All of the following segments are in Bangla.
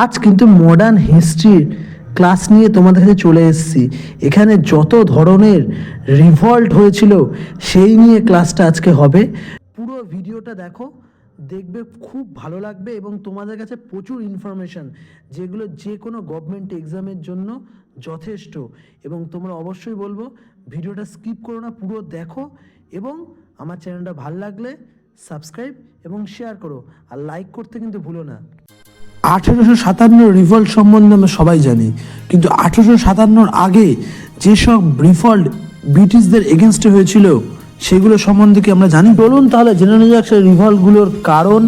আজ কিন্তু মডার্ন হিস্ট্রির ক্লাস নিয়ে তোমাদের কাছে চলে এসেছি। এখানে যত ধরনের রিভল্ট হয়েছিল সেই নিয়ে ক্লাসটা আজকে হবে। পুরো ভিডিওটা দেখো, দেখবে খুব ভালো লাগবে এবং তোমাদের কাছে প্রচুর ইনফরমেশান যেগুলো যে কোনো গভর্নমেন্ট এক্সামের জন্য যথেষ্ট। এবং তোমরা অবশ্যই বলবো ভিডিওটা স্কিপ করো না, পুরো দেখো এবং আমার চ্যানেলটা ভালো লাগলে সাবস্ক্রাইব এবং শেয়ার করো, আর লাইক করতে কিন্তু ভুলো না। 1857 রিভল্ট সম্বন্ধে আমরা সবাই জানি, কিন্তু 1857 আগে যেসব রিভল্ট ব্রিটিশদের এগেনস্টে হয়েছিল সেগুলো সম্বন্ধে কি আমরা জানি? বলুন তাহলে জেনে নেওয়া যাক সেই রিভল্টগুলোর কারণ,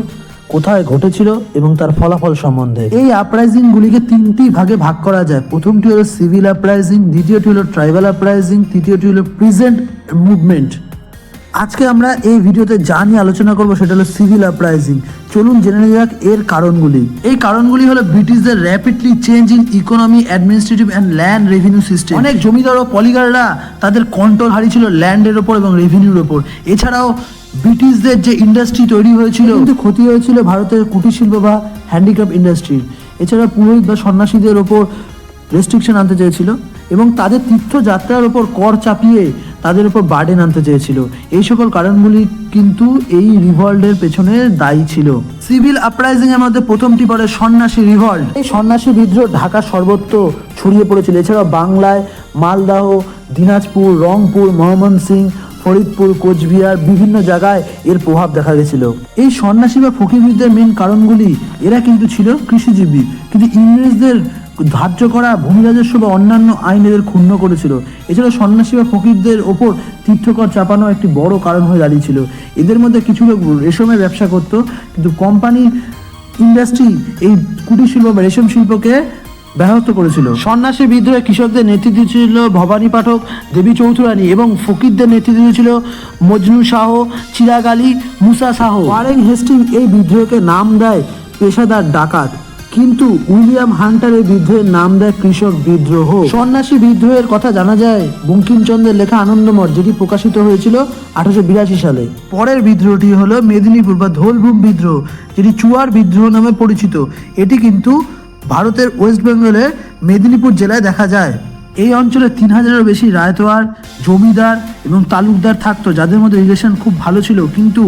কোথায় ঘটেছিল এবং তার ফলাফল সম্বন্ধে। এই আপরাইজিংগুলিকে তিনটি ভাগে ভাগ করা যায়। প্রথমটি হলো সিভিল আপরাইজিং, দ্বিতীয়টি হলো ট্রাইবাল আপরাইজিং, তৃতীয়টি হলো প্রেজেন্ট মুভমেন্ট। আজকে আমরা এই ভিডিওতে যা নিয়ে আলোচনা করবো সেটা হলো সিভিল আপরাইজিং। চলুন জেনে নেওয়া যাক এর কারণগুলি। এই কারণগুলি হলো ব্রিটিশদের rapidly change in economy, administrative and land revenue system. অনেক জমিদার ও পলিগাররা তাদের কন্ট্রোল হারিয়েছিল ল্যান্ডের ওপর এবং রেভিনিউর ওপর। এছাড়াও ব্রিটিশদের যে ইন্ডাস্ট্রি তৈরি হয়েছিল কিন্তু ক্ষতি হয়েছিল ভারতের কুটির শিল্প বা হ্যান্ডিক্রাফট ইন্ডাস্ট্রির। এছাড়া পুরোহিত বা সন্ন্যাসীদের ওপর রেস্ট্রিকশন আনতে চেয়েছিল এবং তাদের তীর্থযাত্রার ওপর কর চাপিয়ে তাদের উপর বার্ডেন আনতে চেয়েছিল। এই সকল কারণগুলি কিন্তু এই রিভল্টের পেছনে দায়ী ছিল। সিভিল আপরাইজিং এর মধ্যে প্রথমটি পড়ে সন্ন্যাসী রিভল্ট। এই সন্ন্যাসী বিদ্রোহ ঢাকা সর্বত্র ছড়িয়ে পড়েছিল। এছাড়াও বাংলায় মালদাহ, দিনাজপুর, রংপুর, ময়মনসিং, ফরিদপুর, কোচবিহার বিভিন্ন জায়গায় এর প্রভাব দেখা গেছিল। এই সন্ন্যাসী বা ফকিরদের মেন কারণগুলি, এরা কিন্তু ছিল কৃষিজীবী, কিন্তু ইংরেজদের ধার্য করা ভূমি রাজস্ব বা অন্যান্য আইন এদের ক্ষুণ্ণ করেছিল। এছাড়া সন্ন্যাসী বা ফকিরদের ওপর তীর্থকর চাপানো একটি বড় কারণ হয়ে দাঁড়িয়েছিল। এদের মধ্যে কিছু লোক রেশমের ব্যবসা করত, কিন্তু কোম্পানি ইন্ডাস্ট্রি এই কুটির শিল্প বা রেশম শিল্পকে ব্যাহত করেছিল। সন্ন্যাসী বিদ্রোহে কৃষকদের নেতৃত্ব ছিল ভবানী পাঠক, দেবী চৌধুরানী এবং ফকিরদের নেতৃত্ব ছিল মজনু শাহ, চিরাগ আলী, মুসা শাহ। ওয়ারেন হেস্টিং এই বিদ্রোহকে নাম দেয় পেশাদার ডাকাত, কিন্তু উইলিয়াম হান্টার এই বিদ্রোহের নাম দেয় কৃষক বিদ্রোহ। সন্ন্যাসী বিদ্রোহের কথা জানা যায় বঙ্কিমচন্দ্রের লেখা আনন্দমঠ, যেটি প্রকাশিত হয়েছিল 1882 সালে। পরের বিদ্রোহটি হলো মেদিনীপুর বা ধোলভূম বিদ্রোহ, যেটি চুয়ার বিদ্রোহ নামে পরিচিত। এটি কিন্তু ভারতের ওয়েস্ট বেঙ্গলের মেদিনীপুর জেলায় দেখা যায়। এই অঞ্চলে 3000-এরও বেশি রায়তোয়ার, জমিদার এবং তালুকদার থাকতো, যাদের মধ্যে রিলেশন খুব ভালো ছিল। কিন্তু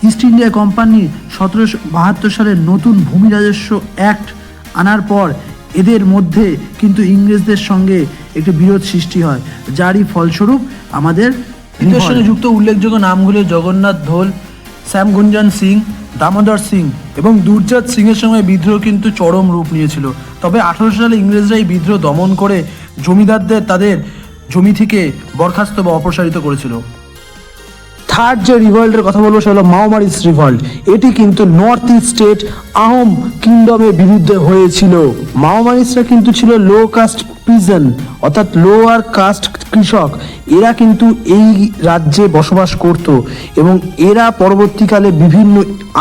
ইস্ট ইন্ডিয়া কোম্পানি 1772 সালে নতুন ভূমি রাজস্ব অ্যাক্ট আনার পর এদের মধ্যে কিন্তু ইংরেজদের সঙ্গে একটি বিরোধ সৃষ্টি হয়, যারই ফলস্বরূপ আমাদের এদের সঙ্গে যুক্ত উল্লেখযোগ্য নামগুলি জগন্নাথ ধোল, শ্যামগুঞ্জন সিং, দামোদর সিং এবং দুর্জাত সিং এর সঙ্গে বিদ্রোহ কিন্তু চরম রূপ নিয়েছিল। তবে 1800 সালে ইংরেজরা এই বিদ্রোহ দমন করে জমিদারদের তাদের জমি থেকে বরখাস্ত বা অপসারিত করেছিল। থার্ড যে রিভল্টের কথা বলবো সেটা হলো মাওমারিস রিভল্ট। এটি কিন্তু নর্থ ইস্ট স্টেট আহোম কিংডমের বিরুদ্ধে হয়েছিল। মাওমারিসরা কিন্তু ছিল লো কাস্ট পিজন, অর্থাৎ লোয়ার কাস্ট কৃষক। এরা কিন্তু এই রাজ্যে বসবাস করত এবং এরা পরবর্তীকালে বিভিন্ন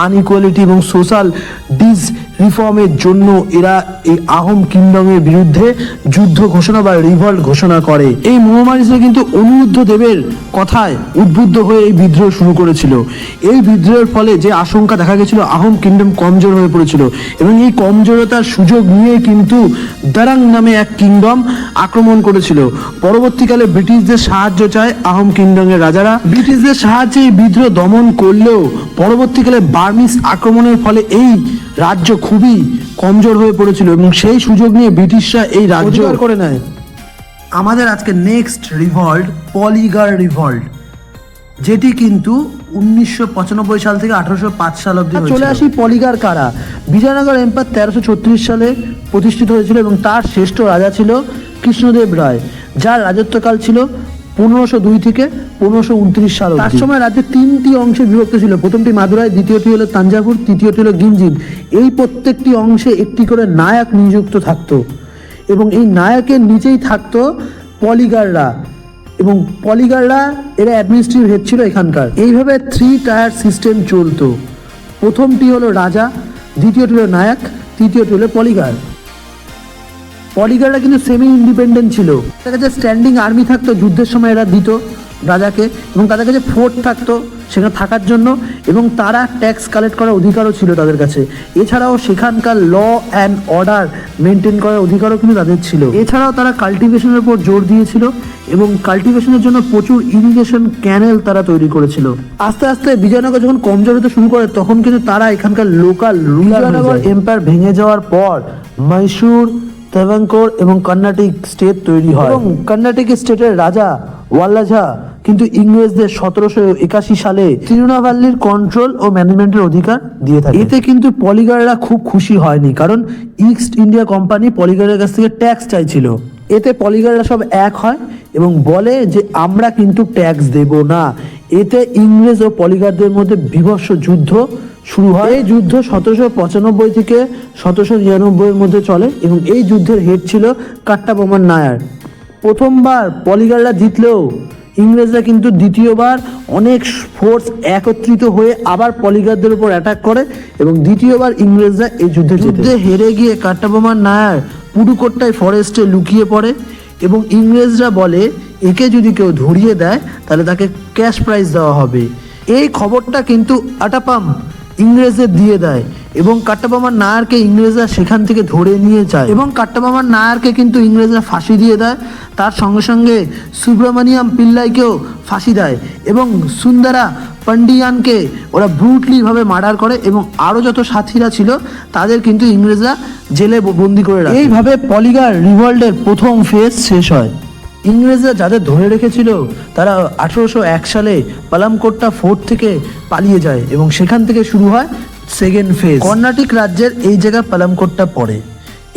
আনইকুয়ালিটি এবং সোশ্যাল ডিস রিফর্মের জন্য এরা এই আহোম কিংডমের বিরুদ্ধে যুদ্ধ ঘোষণা বা রিভল্ট ঘোষণা করে। এই মাওমারিসরা কিন্তু অনিরুদ্ধ দেবের কথায় উদ্বুদ্ধ হয়ে এই বিদ্রোহ শুরু করেছিল। এই বিদ্রোহের ফলে যে আশঙ্কা দেখা গেছিল আহোম কিংডম কমজোর হয়ে পড়েছিল এবং এই কমজোরতার সুযোগ নিয়ে কিন্তু দারাং নামে এক কিংডম আক্রমণ করেছিল। পরবর্তীকালে ব্রিটিশদের সাহায্য চায় আহোম কিংডমের রাজারা। ব্রিটিশদের সাহায্যে এই বিদ্রোহ দমন করলেও পরবর্তীকালে বার্মিজ আক্রমণের ফলে এই রাজ্য খুবই কমজোর হয়ে পড়েছিল এবং সেই সুযোগ নিয়ে ব্রিটিশরা এই রাজ্য করে নেয়। আমাদের আজকে নেক্সট রিভল্ট পলিগার রিভল্ট, যেটি কিন্তু 1995 সাল থেকে 1805 সাল অবধি চলে আসি। পলিগার কারা? বিজয়নগর এম্পায়ার 1336 সালে প্রতিষ্ঠিত হয়েছিল এবং তার শ্রেষ্ঠ রাজা ছিল কৃষ্ণদেব রায়, যার রাজত্বকাল ছিল 1502 থেকে 1529 সাল। তার সময় রাজ্যে 3টি অংশে বিভক্ত ছিল। প্রথমটি মাদুরাই, দ্বিতীয়টি হলো তাঞ্জাভুর, তৃতীয়টি হলো গিঞ্জিন। এই প্রত্যেকটি অংশে একটি করে নায়ক নিযুক্ত থাকতো এবং এই নায়কের নিচেই থাকতো পলিগাররা এবং পলিগাররা এরা অ্যাডমিনিস্ট্রেটিভ হেড ছিল এখানকার। এইভাবে 3 টায়ার সিস্টেম চলতো। প্রথমটি হলো রাজা, দ্বিতীয়টি হলো নায়ক, তৃতীয়টি হলো পলিগার। পলিগাররা কিন্তু সেমি ইন্ডিপেন্ডেন্ট ছিল। তাদের কাছে স্ট্যান্ডিং আর্মি থাকতো, যুদ্ধের সময় এরা দিত রাজাকে, এবং তাদের কাছে ফোর্ট থাকতো সেখানে থাকার জন্য, এবং তারা ট্যাক্স কালেক্ট করার অধিকারও ছিল তাদের কাছে। এছাড়াও সেখানকার ল অ্যান্ড অর্ডার মেনটেন করার অধিকারও কিন্তু তাদের ছিল। এছাড়াও তারা কাল্টিভেশনের উপর জোর দিয়েছিল এবং কাল্টিভেশনের জন্য প্রচুর ইরিগেশন ক্যানেল তারা তৈরি করেছিল। আস্তে আস্তে বিজয়নগর যখন কমজোর হতে শুরু করে তখন কিন্তু তারা এখানকার লোকাল বিজয়নগর এম্পায়ার ভেঙে যাওয়ার পর মহীশূর, ত্রাভাঙ্কোর এবং কর্ণাটিক স্টেট তৈরি হয় এবং কর্ণাটিক স্টেটের রাজা ওয়াল্লাজা কিন্তু ইংরেজদের 1781 সালে তিরুনাভাল্লির কন্ট্রোল ও ম্যানেজমেন্টের অধিকার দিয়ে থাকে। এতে কিন্তু পলিগাররা খুব খুশি হয়নি, কারণ ইস্ট ইন্ডিয়া কোম্পানি পলিগারের কাছ থেকে ট্যাক্স চাইছিল। এতে পলিগাররা সব এক হয় এবং বলে যে আমরা কিন্তু ট্যাক্স দেব না। এতে ইংরেজ ও পলিগারদের মধ্যে বীভৎস যুদ্ধ শুরু হয়। এই যুদ্ধ 1795 থেকে 1799 এর মধ্যে চলে এবং এই যুদ্ধের হেড ছিল কাট্টাবোমান নায়ার। প্রথমবার পলিগাররা জিতলেও ইংরেজরা কিন্তু দ্বিতীয়বার অনেক ফোর্স একত্রিত হয়ে আবার পলিগারদের উপর অ্যাটাক করে এবং দ্বিতীয়বার ইংরেজরা এই যুদ্ধে হেরে গিয়ে কাট্টাবোমান নায়ার পুডুকোট্টাই ফরেস্টে লুকিয়ে পড়ে এবং ইংরেজরা বলে একে যদি কেউ ধরিয়ে দেয় তাহলে তাকে ক্যাশ প্রাইজ দেওয়া হবে। এই খবরটা কিন্তু আটাপাম ইংরেজদের দিয়ে দেয় এবং কাট্টাবোমান নায়ারকে ইংরেজরা সেখান থেকে ধরে নিয়ে যায় এবং কাট্টাবোমান নায়ারকে কিন্তু ইংরেজরা ফাঁসি দিয়ে দেয়। তার সঙ্গে সঙ্গে সুব্রমণিয়াম পিল্লাইকেও ফাঁসি দেয় এবং সুন্দরা পান্ডিয়ানকে ওরা ব্রুটলিভাবে মার্ডার করে এবং আরও যত সাথীরা ছিল তাদের কিন্তু ইংরেজরা জেলে বন্দি করে রাখে। এইভাবে পলিগার রিভল্টের প্রথম ফেজ শেষ হয়। ইংরেজরা যাদের ধরে রেখেছিল তারা 1801 সালে পালামকোট্টা ফোর্ট থেকে পালিয়ে যায় এবং সেখান থেকে শুরু হয় সেকেন্ড ফেজ। কর্ণাটিক রাজ্যের এই জায়গায় পালামকোট্টা পড়ে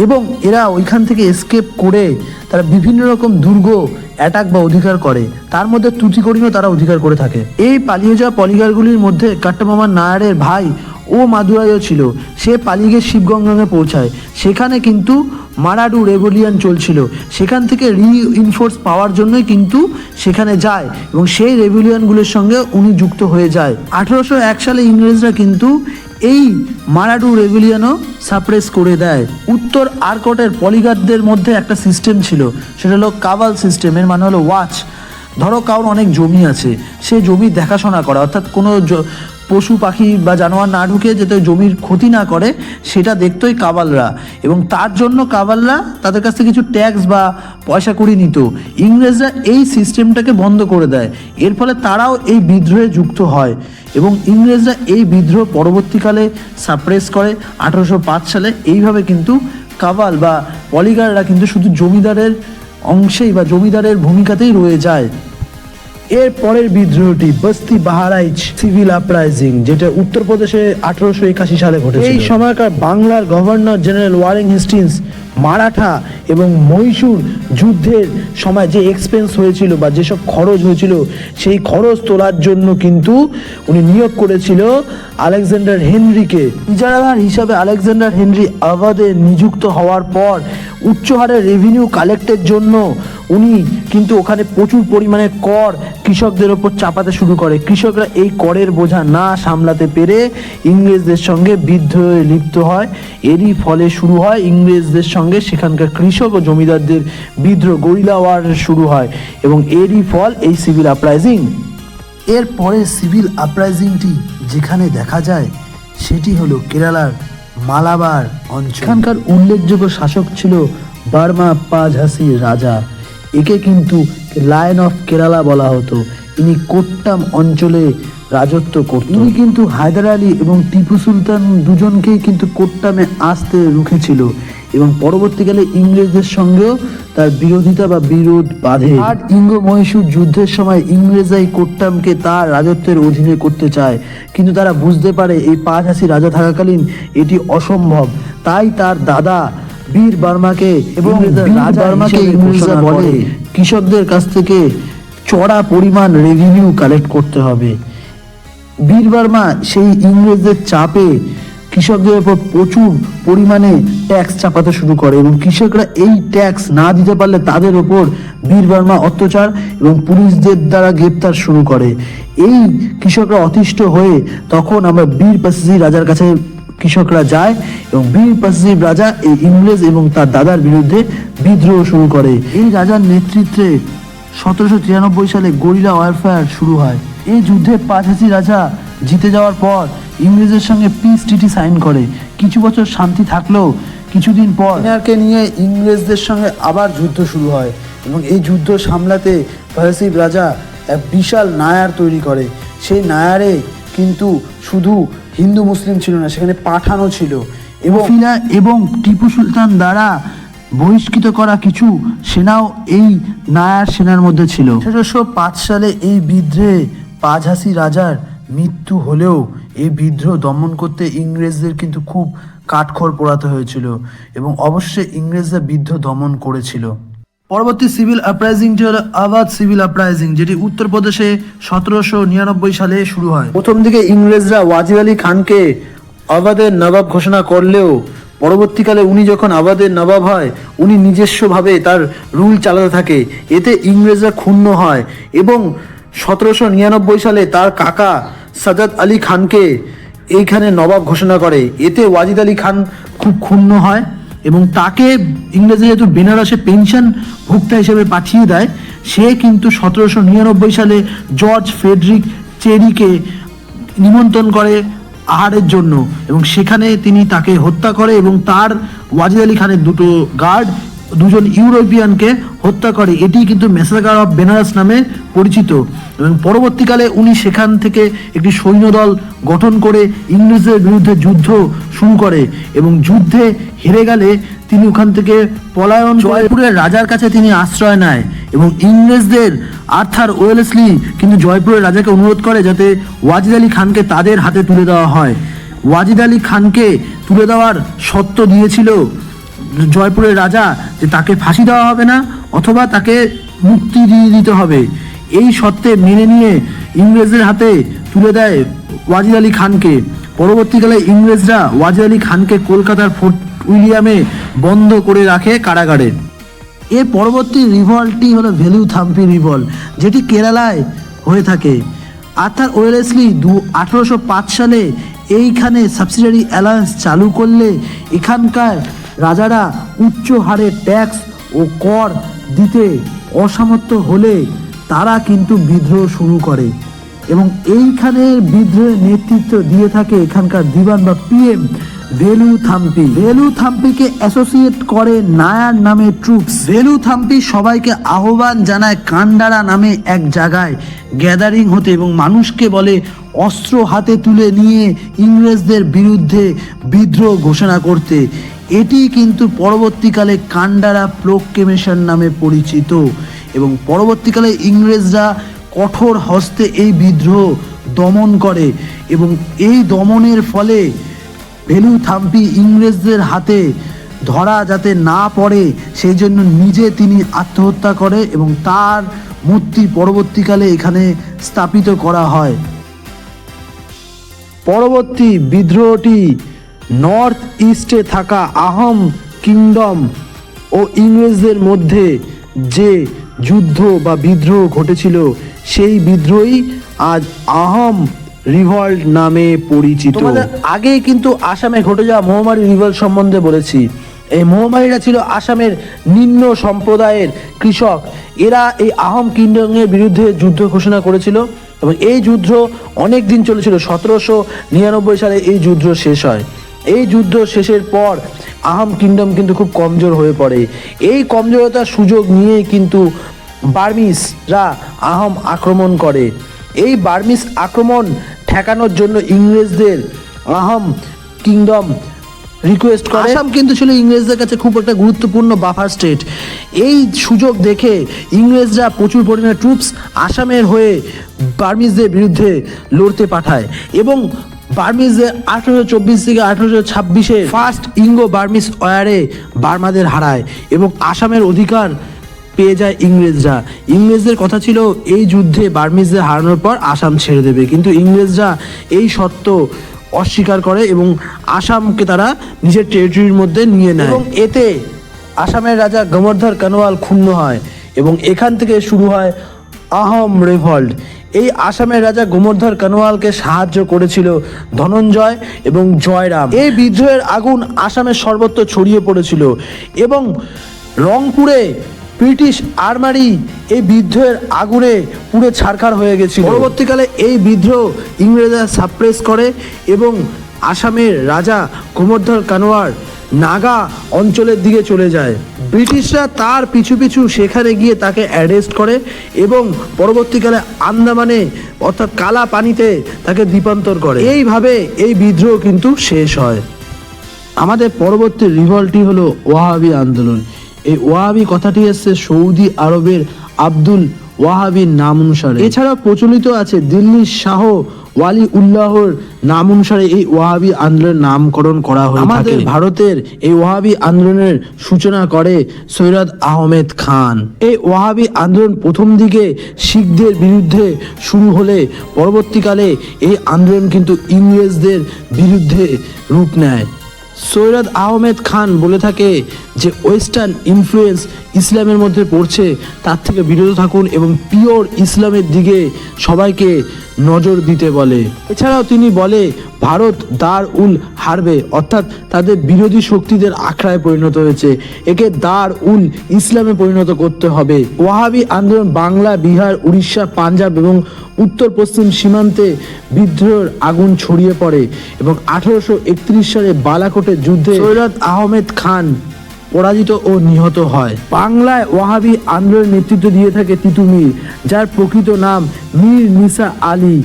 এবং এরা ওইখান থেকে এসকেপ করে তারা বিভিন্ন রকম দুর্গ অ্যাটাক বা অধিকার করে, তার মধ্যে তুতিকোরিনও তারা অধিকার করে থাকে। এই পালিয়ে যাওয়া পলিগারগুলির মধ্যে কাট্টাবোমান নায়ারের ভাই ও মাদুরাইও ছিল। সে পালিয়ে গিয়ে শিবগঙ্গায় পৌঁছায়। সেখানে কিন্তু মারাডু রেভলিউশন চলছিল, সেখান থেকে রিইনফোর্স পাওয়ার জন্যই কিন্তু সেখানে যায় এবং সেই রেভলিউশনগুলোর সঙ্গে উনি যুক্ত হয়ে যায়। 1801 সালে ইংরেজরা কিন্তু এই মারাডু রেভলিউশনও সাপ্রেস করে দেয়। উত্তর আরকটের পলিগারদের মধ্যে একটা সিস্টেম ছিল, সেটা হলো কাভাল সিস্টেম। এর মানে হলো ওয়াচ। ধরো কারোর অনেক জমি আছে, সে জমি দেখাশোনা করা, অর্থাৎ কোনো পশু পাখি বা জানোয়ার না ঢুকে যাতে জমির ক্ষতি না করে সেটা দেখতোই কাবালরা এবং তার জন্য কাবালরা তাদের কাছ থেকে কিছু ট্যাক্স বা পয়সা কড়ি নিত। ইংরেজরা এই সিস্টেমটাকে বন্ধ করে দেয়, এর ফলে তারাও এই বিদ্রোহে যুক্ত হয় এবং ইংরেজরা এই বিদ্রোহ পরবর্তীকালে সাপ্রেস করে 1805 সালে। এইভাবে কিন্তু কাবাল বা পলিগাররা কিন্তু শুধু জমিদারের অংশেই বা জমিদারের ভূমিকাতেই রয়ে যায়। এর পরের বিদ্রোহটি বস্তি বাহারাইচ সিভিল আপরাইজিং, যেটা উত্তরপ্রদেশে 1881 সালে ঘটেছে। এই সময়কার বাংলার governor general Warren Hastings Maratha এবং মহীশূর যুদ্ধের সময় যে এক্সপেন্স হয়েছিল বা যেসব খরচ হয়েছিল সেই খরচ তোলার জন্য কিন্তু উনি নিয়োগ করেছিল আলেকজান্ডার হেনরিকে। ইজারাদার হিসাবে আলেকজান্ডার হেনরি আবাদে নিযুক্ত হওয়ার পর উচ্চ হারে রেভিনিউ কালেক্টের জন্য উনি কিন্তু ওখানে প্রচুর পরিমাণে কর কৃষকদের ওপর চাপাতে শুরু করে। কৃষকরা এই করের বোঝা না সামলাতে পেরে ইংরেজদের সঙ্গে বিদ্রোহে লিপ্ত হয়। এরই ফলে শুরু হয় ইংরেজদের সঙ্গে সেখানকার কৃষক ও জমিদারদের বিদ্রোহ, গরিলা ওয়ার শুরু হয় এবং এরই ফল এই সিভিল আপরাইজিং। এর পরে সিভিল আপরাইজিংটি যেখানে দেখা যায় সেটি হলো কেরালার মালাবার অঞ্চল। এখানকার উল্লেখযোগ্য শাসক ছিল বার্মা পাঝাসি রাজা। একে কিন্তু লায়ন অফ কেরালা বলা হতো। ইনি কোট্টাম অঞ্চলে রাজত্ব করতেন। ইনি কিন্তু হায়দার আলী এবং টিপু সুলতান দুজনকেই কিন্তু কোট্টামে আসতে রুখেছিল এবং পরবর্তীকালে ইংরেজদের সঙ্গেও তার বিরোধিতা বা বিরোধ বাঁধে। আর ইঙ্গ মহীশূর যুদ্ধের সময় ইংরেজরাই কোট্টামকে তার রাজত্বের অধীনে করতে চায়, কিন্তু তারা বুঝতে পারে এই পাঁচহাসি রাজা থাকাকালীন এটি অসম্ভব। তাই তার দাদা বীর বার্মাকে এবং রাজা বার্মাকে ইংরেজরা বলে কৃষকদের কাছ থেকে চড়া পরিমাণ রেভিনিউ কালেক্ট করতে হবে। বীর বার্মা সেই ইংরেজদের চাপে কৃষকদের উপর প্রচুর পরিমাণে ট্যাক্স চাপাতে শুরু করে এবং কৃষকরা এই ট্যাক্স না দিতে পারলে তাদের ওপর বীর বার্মা অত্যাচার এবং পুলিশদের দ্বারা গ্রেপ্তার শুরু করে। এই কৃষকরা অতিষ্ঠ হয়ে তখন আমরা বীর পাসি রাজার কাছে কৃষকরা যায় এবং বীর পাসি রাজা এই ইংরেজ এবং তার দাদার বিরুদ্ধে বিদ্রোহ শুরু করে। এই রাজার নেতৃত্বে 1793 সালে গরিলা ওয়ারফেয়ার শুরু হয় এই যুদ্ধে পাঁচহাসি রাজা জিতে যাওয়ার পর ইংরেজের সঙ্গে পিস ট্রিটি সাইন করে। কিছু বছর শান্তি থাকলেও কিছুদিন পর সিনিয়রকে নিয়ে ইংরেজদের সঙ্গে আবার যুদ্ধ শুরু হয় এবং এই যুদ্ধ সামলাতে পারসিক রাজা এক বিশাল নায়ার তৈরি করে। সেই নায়ারে কিন্তু শুধু হিন্দু মুসলিম ছিল না, সেখানে পাঠানও ছিল এবং টিপু সুলতান দ্বারা বহিষ্কৃত করা কিছু সেনাও এই নায়ার সেনার মধ্যে ছিল। ১৮০৫ সালে এই বিদ্রোহে পাঁচহাসি রাজার মৃত্যু হলেও এই বিদ্রোহ দমন করতে ইংরেজদের কিন্তু খুব কাঠখড় পোড়াতে হয়েছিল এবং অবশ্যই ইংরেজরা বিদ্রোহ দমন করেছিল। পরবর্তী সিভিল আপরাইজিংটি হলো আওয়াধ সিভিল আপরাইজিং, যেটি উত্তরপ্রদেশে ১৭৯৯ সালে শুরু হয়। প্রথম দিকে ইংরেজরা ওয়াজিদ আলী খানকে আওয়াধের নবাব ঘোষণা করলেও পরবর্তীকালে উনি যখন আওয়াধের নবাব হয় উনি নিজস্বভাবে তার রুল চালাতে থাকে। এতে ইংরেজরা ক্ষুণ্ণ হয় এবং ১৭৯৯ সালে তার কাকা সাজাদ আলী খানকে এইখানে নবাব ঘোষণা করে। এতে ওয়াজিদ আলী খান খুব ক্ষুণ্ণ হয় এবং তাকে ইংরেজরা যেহেতু বেনারসে পেনশন ভোক্তা হিসেবে পাঠিয়ে দেয়, সে কিন্তু ১৭৯৯ সালে জর্জ ফ্রেডরিক চেরিকে নিমন্ত্রণ করে আহারের জন্য এবং সেখানে তিনি তাকে হত্যা করে এবং তার ওয়াজিদ আলী খানের দুটো গার্ড দুজন ইউরোপিয়ানকে হত্যা করে। এটি কিন্তু ম্যাসাকার অফ বেনারস নামে পরিচিত এবং পরবর্তীকালে উনি সেখান থেকে একটি সৈন্যদল গঠন করে ইংরেজদের বিরুদ্ধে যুদ্ধ শুরু করে এবং যুদ্ধে হেরে গেলে তিনি ওখান থেকে পলায়ন জয়পুরের রাজার কাছে তিনি আশ্রয় নেয় এবং ইংরেজদের আর্থার ওয়েলেসলি কিন্তু জয়পুরের রাজাকে অনুরোধ করে যাতে ওয়াজিদ আলী খানকে তাদের হাতে তুলে দেওয়া হয়। ওয়াজিদ আলী খানকে তুলে দেওয়ার শর্ত দিয়েছিল জয়পুরের রাজা যে তাকে ফাঁসি দেওয়া হবে না অথবা তাকে মুক্তি দিয়ে দিতে হবে। এই শর্তে মেনে নিয়ে ইংরেজদের হাতে তুলে দেয় ওয়াজিদ আলী খানকে। পরবর্তীকালে ইংরেজরা ওয়াজিদ আলী খানকে কলকাতার ফোর্ট উইলিয়ামে বন্ধ করে রাখে কারাগারে। এর পরবর্তী রিভল্টটি হলো ভেলুথাম্পি রিভল্ট, যেটি কেরালায় হয়ে থাকে। আর্থার ওয়েলেসলি ১৮০৫ সালে এইখানে সাবসিডারি অ্যালায়েন্স চালু করলে এখানকার রাজারা উচ্চ হারে ট্যাক্স ও কর দিতে অসামর্থ্য হলে তারা কিন্তু বিদ্রোহ শুরু করে এবং এইখানের বিদ্রোহের নেতৃত্ব দিয়ে থাকে এখানকার দিবান বা পিএম ভেলুথাম্পি। ভেলুথাম্পিকে অ্যাসোসিয়েট করে নায়ার নামে ট্রুপস। ভেলুথাম্পি সবাইকে আহ্বান জানায় কান্ডারা নামে এক জায়গায় গ্যাদারিং হতে এবং মানুষকে বলে অস্ত্র হাতে তুলে নিয়ে ইংরেজদের বিরুদ্ধে বিদ্রোহ ঘোষণা করতে। এটি কিন্তু পরবর্তীকালে কান্ডারা প্রোক্লেমেশন নামে পরিচিত এবং পরবর্তীকালে ইংরেজরা কঠোর হস্তে এই বিদ্রোহ দমন করে এবং এই দমনের ফলে ভেলুথাম্পি ইংরেজদের হাতে ধরা যাতে না পড়ে সেই জন্য নিজে তিনি আত্মহত্যা করে এবং তার মূর্তি পরবর্তীকালে এখানে স্থাপিত করা হয়। পরবর্তী বিদ্রোহটি নর্থ ইস্টে থাকা আহোম কিংডম ও ইংরেজদের মধ্যে যে যুদ্ধ বা বিদ্রোহ ঘটেছিল সেই বিদ্রোহই আজ আহোম রিভল্ট নামে পরিচিত। তোমাদের আগেই কিন্তু আসামে ঘটে যাওয়া মহামারী রিভল্ট সম্বন্ধে বলেছি। এই মহামারীরা ছিল আসামের নিম্ন সম্প্রদায়ের কৃষক। এরা এই আহোম কিংডমের বিরুদ্ধে যুদ্ধ ঘোষণা করেছিল এবং এই যুদ্ধ অনেক দিন চলেছিল। ১৭৯৯ সালে এই যুদ্ধ শেষ হয়। এই যুদ্ধ শেষের পর আহোম কিংডম কিন্তু খুব কমজোর হয়ে পড়ে। এই কমজোরতার সুযোগ নিয়ে কিন্তু বার্মিসরা আহোম আক্রমণ করে। এই বার্মিস আক্রমণ ঠেকানোর জন্য ইংরেজদের আহোম কিংডম রিকোয়েস্ট করে। আসাম কিন্তু ছিল ইংরেজদের কাছে খুব একটা গুরুত্বপূর্ণ বাফার স্টেট। এই সুযোগ দেখে ইংরেজরা প্রচুর পরিমাণে ট্রুপস আসামের হয়ে বার্মিসদের বিরুদ্ধে লড়তে পাঠায় এবং বার্মিসদের ১৮২৪ থেকে ১৮২৬ ফার্স্ট ইঙ্গো বার্মিস ওয়ারে বার্মাদের হারায় এবং আসামের অধিকার পেয়ে যায় ইংরেজরা। ইংরেজদের কথা ছিল এই যুদ্ধে বার্মিসদের হারানোর পর আসাম ছেড়ে দেবে, কিন্তু ইংরেজরা এই শর্ত অস্বীকার করে এবং আসামকে তারা নিজের টেরিটরির মধ্যে নিয়ে নেয় এবং এতে আসামের রাজা গমর্ধর কানওয়াল ক্ষুণ্ণ হয় এবং এখান থেকে শুরু হয় আহোম রিভল্ট। এই আসামের রাজা গোমর্ধর কানওয়ালকে সাহায্য করেছিল ধনঞ্জয় এবং জয়রাম। এই বিদ্রোহের আগুন আসামের সর্বত্র ছড়িয়ে পড়েছিল এবং রংপুরে ব্রিটিশ আর্মারি এই বিদ্রোহের আগুনে পুরো ছারখার হয়ে গেছিল। পরবর্তীকালে এই বিদ্রোহ ইংরেজরা সাপ্রেস করে এবং আসামের রাজা গোবর্ধন কানোয়ার নাগা অঞ্চলের দিকে চলে যায়। ব্রিটিশরা তার পিছু পিছু সেখানে গিয়ে তাকে অ্যারেস্ট করে এবং পরবর্তীকালে আন্দামানে অর্থাৎ কালা পানিতে তাকে দ্বীপান্তর করে। এইভাবে এই বিদ্রোহ কিন্তু শেষ হয়। আমাদের পরবর্তী রিভল্টটি হলো ওয়াহাবি আন্দোলন। এই ওয়াহাবি কথাটি এসছে সৌদি আরবের আব্দুল ওয়াহাবির নাম অনুসারে। এছাড়া প্রচলিত আছে দিল্লির শাহ ওয়ালি উল্লাহর নাম অনুসারে এই ওয়াহাবি আন্দোলনের নামকরণ করা হয়। আমাদের ভারতের এই ওয়াহাবি আন্দোলনের সূচনা করে সৈয়দ আহমেদ খান। এই ওয়াহাবি আন্দোলন প্রথম দিকে শিখদের বিরুদ্ধে শুরু হলে পরবর্তীকালে এই আন্দোলন কিন্তু ইংরেজদের বিরুদ্ধে রূপ নেয়। সৈয়দ আহমেদ খান বলে থাকে যে ওয়েস্টার্ন ইনফ্লুয়েন্স ইসলামের মধ্যে পড়ছে, তার থেকে বিরত থাকুন এবং পিওর ইসলামের দিকে সবাইকে নজর দিতে বলে। এছাড়াও তিনি বলে ভারত দার উল হারবে অর্থাৎ তাদের বিরোধী শক্তিদের আখড়ায় পরিণত হয়েছে, একে দার উল ইসলামে পরিণত করতে হবে। ওয়াহাবি আন্দোলন বাংলা, বিহার, উড়িষ্যা, পাঞ্জাব এবং উত্তর পশ্চিম সীমান্তে বিদ্রোহের আগুন ছড়িয়ে পড়ে এবং 1831 সালে বালাকোটের যুদ্ধে সৈয়দ আহমেদ খান পরাজিত ও নিহত হয়। বাংলায় ওয়াহাবি আন্দোলনের নেতৃত্ব দিয়ে থাকে তিতুমির, যার প্রকৃত নাম মীর নিসা আলী।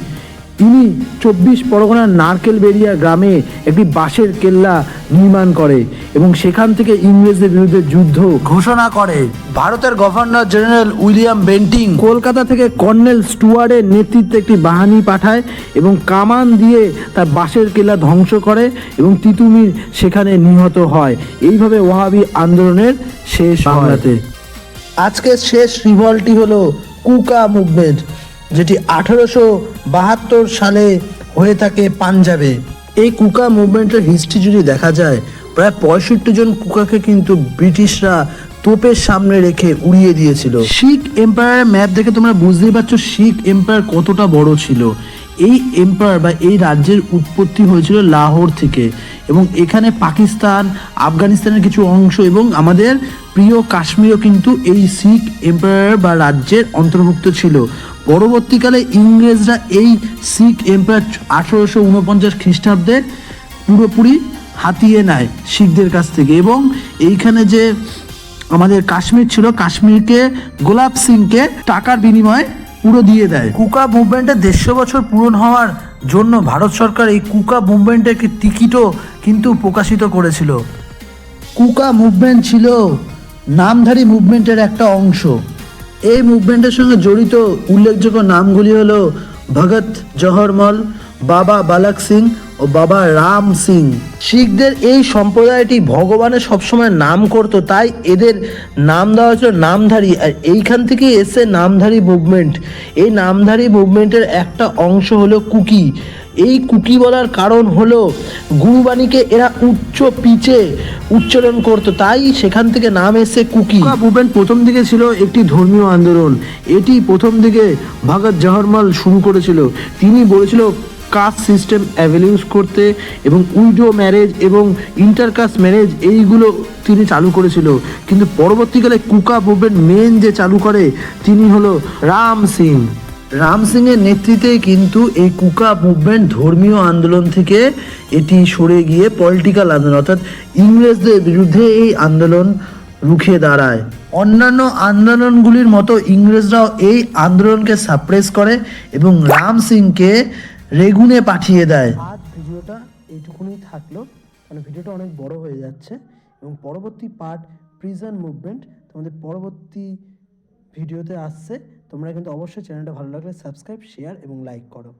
তিনি 24 পরগনার নারকেলবেড়িয়া গ্রামে একটি বাঁশের কেল্লা নির্মাণ করে এবং সেখান থেকে ইংরেজদের বিরুদ্ধে যুদ্ধ ঘোষণা করে। ভারতের governor general William Bentinck Kolkata থেকে কর্নেল স্টুয়ার্টের নেতৃত্বে একটি বাহিনী পাঠায় এবং কামান দিয়ে তার বাঁশের কেল্লা ধ্বংস করে এবং তিতুমির সেখানে নিহত হয়। এইভাবে ওয়াহাবি আন্দোলনের শেষ বাংলাতে। আজকের শেষ রিভল্টটি হলো কুকা মুভমেন্ট, যেটি 1872 সালে হয়ে থাকে পাঞ্জাবে। এই কুকা মুভমেন্টের হিস্ট্রি যদি দেখা যায়, প্রায় 65 জন কুকাকে কিন্তু ব্রিটিশরা তোপের সামনে রেখে উড়িয়ে দিয়েছিল। শিখ এম্পায়ারের ম্যাপ দেখে তোমরা বুঝতেই পারছো শিখ এম্পায়ার কতটা বড় ছিল। এই এম্পায়ার বা এই রাজ্যের উৎপত্তি হয়েছিল লাহোর থেকে এবং এখানে পাকিস্তান, আফগানিস্তানের কিছু অংশ এবং আমাদের প্রিয় কাশ্মীরও কিন্তু এই শিখ এম্পায়ার বা রাজ্যের অন্তর্ভুক্ত ছিল। পরবর্তীকালে ইংরেজরা এই শিখ এম্পায়ার 1849 খ্রিস্টাব্দে পুরোপুরি হাতিয়ে নেয় শিখদের কাছ থেকে এবং এইখানে যে আমাদের কাশ্মীর ছিল, কাশ্মীরকে গোলাপ সিংকে টাকার বিনিময়ে পুরো দিয়ে দেয়। কুকা মুভমেন্টের 150 বছর পূরণ হওয়ার জন্য ভারত সরকার এই কুকা মুভমেন্টের একটি টিকিটও কিন্তু প্রকাশিত করেছিল। কুকা মুভমেন্ট ছিল নামধারী মুভমেন্টের একটা অংশ। এই মুভমেন্টের সঙ্গে জড়িত উল্লেখযোগ্য নামগুলি হলো ভগত জহরমল, বাবা বালক সিং ও বাবা রাম সিং। শিখদের এই সম্প্রদায়টি ভগবানের সবসময় নাম করত, তাই এদের নাম দেওয়া হয়েছিল নামধারী। আর এইখান থেকে এসে নামধারী মুভমেন্ট। এই নামধারী মুভমেন্টের একটা অংশ হলো কুকি। এই কুকি বলার কারণ হলো গুরুবাণীকে এরা উচ্চ পিচে উচ্চারণ করতো, তাই সেখান থেকে নাম এসে কুকি। মুভমেন্ট প্রথম দিকে ছিল একটি ধর্মীয় আন্দোলন। এটি প্রথম দিকে ভগত জহরমল শুরু করেছিল। তিনি বলেছিল কাস্ট সিস্টেম অ্যাভলিউজ করতে এবং উইডো ম্যারেজ এবং ইন্টারকাস্ট ম্যারেজ এইগুলো তিনি চালু করেছিল। কিন্তু পরবর্তীকালে কুকা মুভমেন্ট মেন যে চালু করে তিনি হলো রাম সিং। রাম সিংয়ের নেতৃত্বে কিন্তু এই কুকা মুভমেন্ট ধর্মীয় আন্দোলন থেকে এটি সরে গিয়ে পলিটিক্যাল আন্দোলন অর্থাৎ ইংরেজদের বিরুদ্ধে এই আন্দোলন রুখে দাঁড়ায়। অন্যান্য আন্দোলনগুলির মতো ইংরেজরাও এই আন্দোলনকে সাপ্রেস করে এবং রাম সিংকে রেগুনে পাঠিয়ে দেয়। আজ ভিডিওটা এইটুকুনি থাকলো, কারণ ভিডিওটা অনেক বড় হয়ে যাচ্ছে এবং পরবর্তী পার্ট প্রিজন মুভমেন্ট তোমাদের পরবর্তী ভিডিওতে আসছে। তোমরা কিন্তু অবশ্যই চ্যানেলটা ভালো লাগলে সাবস্ক্রাইব, শেয়ার এবং লাইক করো।